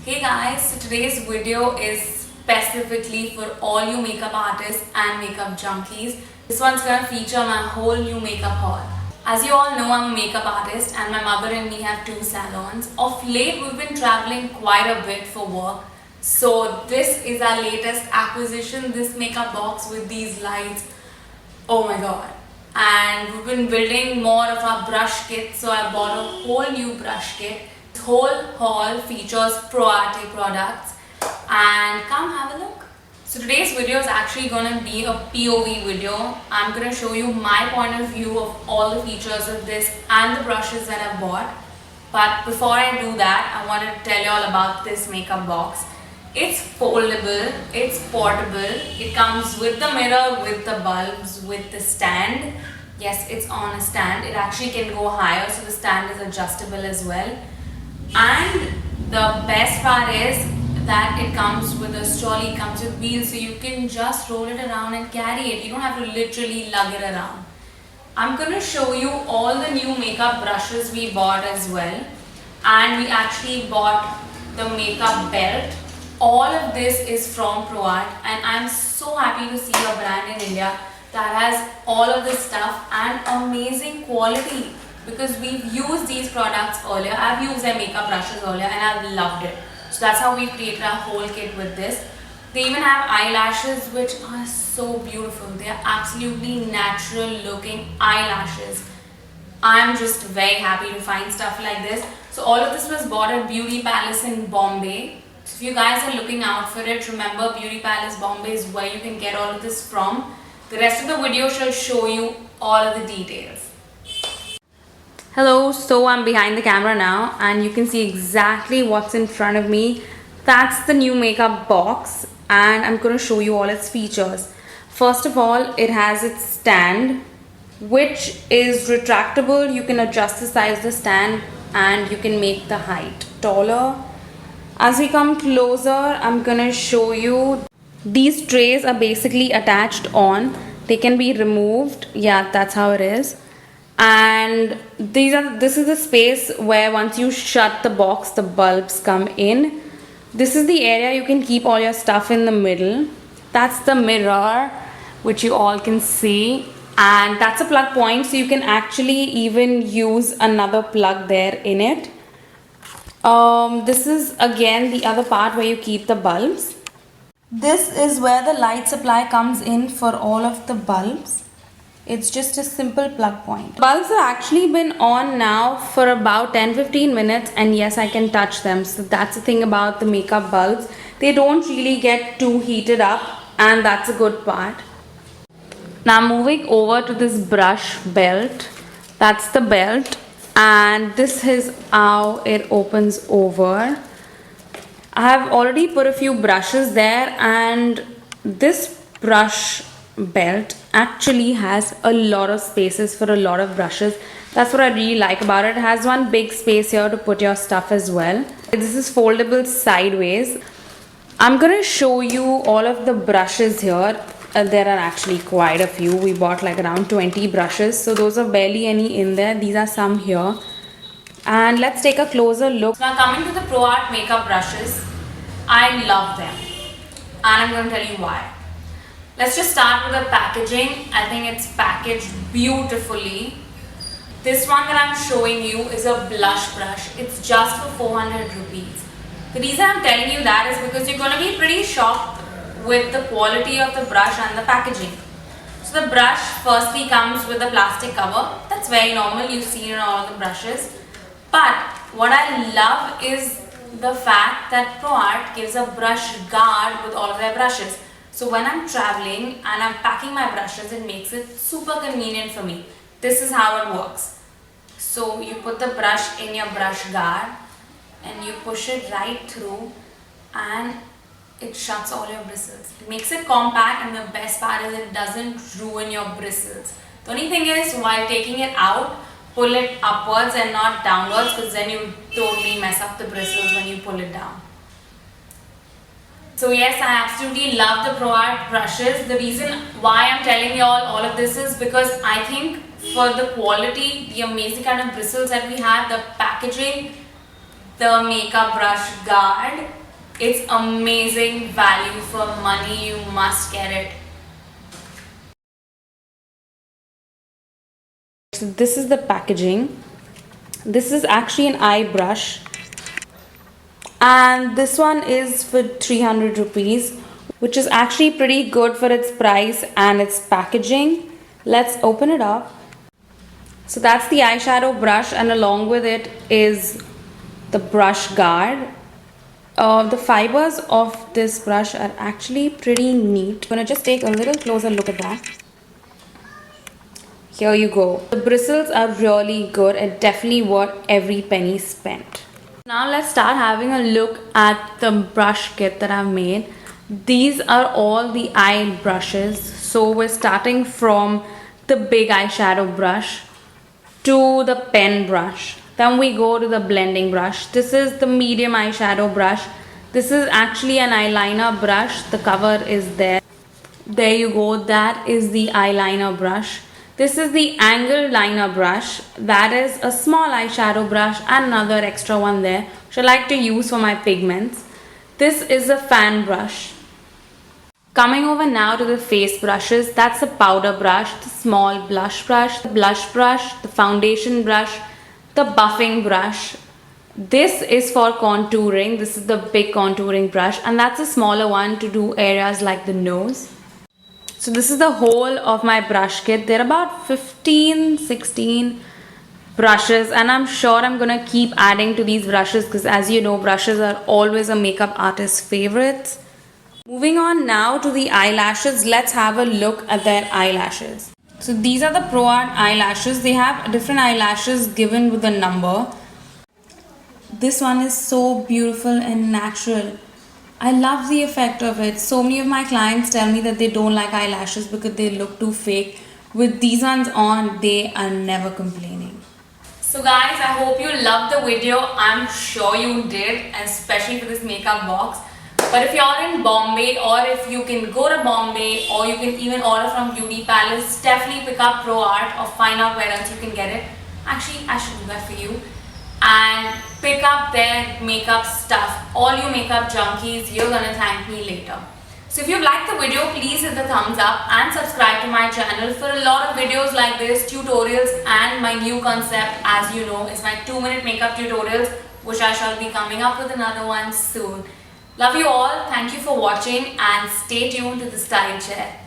Hey guys, so today's video is specifically for all you makeup artists and makeup junkies. This one's gonna feature my whole new makeup haul. As you all know, I'm a makeup artist and my mother and me have two salons. Of late, we've been traveling quite a bit for work. So this is our latest acquisition, this makeup box with these lights. Oh my god. And we've been building more of our brush kit, so I bought a whole new brush kit. This whole haul features ProArte products and come have a look. So today's video is actually going to be a POV video. I'm going to show you my point of view of all the features of this and the brushes that I bought. But before I do that, I want to tell you all about this makeup box. It's foldable, it's portable, it comes with the mirror, with the bulbs, with the stand. Yes, it's on a stand. It actually can go higher, so the stand is adjustable as well. And the best part is that it comes with a trolley, it comes with wheels, so you can just roll it around and carry it. You don't have to literally lug it around. I'm going to show you all the new makeup brushes we bought as well. And we actually bought the makeup belt. All of this is from ProArt and I'm so happy to see a brand in India that has all of this stuff and amazing quality, because we've used these products earlier. I've used their makeup brushes earlier and I've loved it. So that's how we've created our whole kit with this. They even have eyelashes which are so beautiful. They are absolutely natural looking eyelashes. I'm just very happy to find stuff like this. So all of this was bought at Beauty Palace in Bombay. So if you guys are looking out for it, remember Beauty Palace Bombay is where you can get all of this from. The rest of the video shall show you all of the details. Hello, so I'm behind the camera now and you can see exactly what's in front of me. That's the new makeup box and I'm going to show you all its features. First of all, it has its stand which is retractable. You can adjust the size of the stand and you can make the height taller. As we come closer, I'm gonna show you these trays are basically attached on. They can be removed. Yeah, that's how it is. And this is the space where once you shut the box, the bulbs come in. This is the area you can keep all your stuff in the middle. That's the mirror, which you all can see. And that's a plug point, so you can actually even use another plug there in it. This is again the other part where you keep the bulbs. This is where the light supply comes in for all of the bulbs. It's just a simple plug point. Bulbs have actually been on now for about 10-15 minutes and yes, I can touch them. So that's the thing about the makeup bulbs. They don't really get too heated up and that's a good part. Now moving over to this brush belt. That's the belt. And this is how it opens over. I have already put a few brushes there and this brush belt actually has a lot of spaces for a lot of brushes. That's what I really like about it. It has one big space here to put your stuff as well. This is foldable sideways. I'm gonna show you all of the brushes here. There are actually quite a few. We bought like around 20 brushes, so those are barely any in there. These are some here. And let's take a closer look. Now coming to the ProArt makeup brushes, I love them and I'm going to tell you why. Let's just start with the packaging. I think it's packaged beautifully. This one that I'm showing you is a blush brush. It's just for 400 rupees. The reason I'm telling you that is because you're going to be pretty shocked with the quality of the brush and the packaging. So the brush firstly comes with a plastic cover. That's very normal, you've seen in all the brushes. But what I love is the fact that ProArt gives a brush guard with all of their brushes. So when I'm traveling and I'm packing my brushes, it makes it super convenient for me. This is how it works. So you put the brush in your brush guard and you push it right through and it shuts all your bristles. It makes it compact and the best part is it doesn't ruin your bristles. The only thing is while taking it out, pull it upwards and not downwards, because then you totally mess up the bristles when you pull it down. So yes, I absolutely love the ProArt brushes. The reason why I'm telling you all of this is because I think for the quality, the amazing kind of bristles that we have, the packaging, the Makeup Brush Guard. It's amazing value for money. You must get it. So this is the packaging. This is actually an eye brush, and this one is for 300 rupees, which is actually pretty good for its price and its packaging. Let's open it up. So that's the eyeshadow brush, and along with it is the brush guard. The fibers of this brush are actually pretty neat. I'm gonna just take a little closer look at that. Here you go. The bristles are really good and definitely worth every penny spent. Now let's start having a look at the brush kit that I've made. These are all the eye brushes. So we're starting from the big eyeshadow brush to the pen brush. Then we go to the blending brush. This is the medium eyeshadow brush. This is actually an eyeliner brush. The cover is there. There you go. That is the eyeliner brush. This is the angled liner brush. That is a small eyeshadow brush and another extra one there, which I like to use for my pigments. This is a fan brush. Coming over now to the face brushes, that's the powder brush, the small blush brush, the foundation brush, the buffing brush. This is for contouring. This is the big contouring brush, and that's a smaller one to do areas like the nose. So this is the whole of my brush kit. There are about 16 brushes, and I'm sure I'm gonna keep adding to these brushes because, as you know, brushes are always a makeup artist's favorites. Moving on now to the eyelashes, let's have a look at their eyelashes. So these are the Pro Art eyelashes. They have different eyelashes given with a number. This one is so beautiful and natural. I love the effect of it. So many of my clients tell me that they don't like eyelashes because they look too fake. With these ones on, they are never complaining. So guys, I hope you loved the video. I'm sure you did, especially for this makeup box. But if you're in Bombay, or if you can go to Bombay, or you can even order from Beauty Palace, definitely pick up Pro Art or find out where else you can get it. Actually, I should do that for you. And pick up their makeup stuff. All you makeup junkies, you're gonna thank me later. So if you liked the video, please hit the thumbs up and subscribe to my channel for a lot of videos like this, tutorials, and my new concept, as you know, is my 2-minute makeup tutorials, which I shall be coming up with another one soon. Love you all, thank you for watching, and stay tuned to the Style Chair.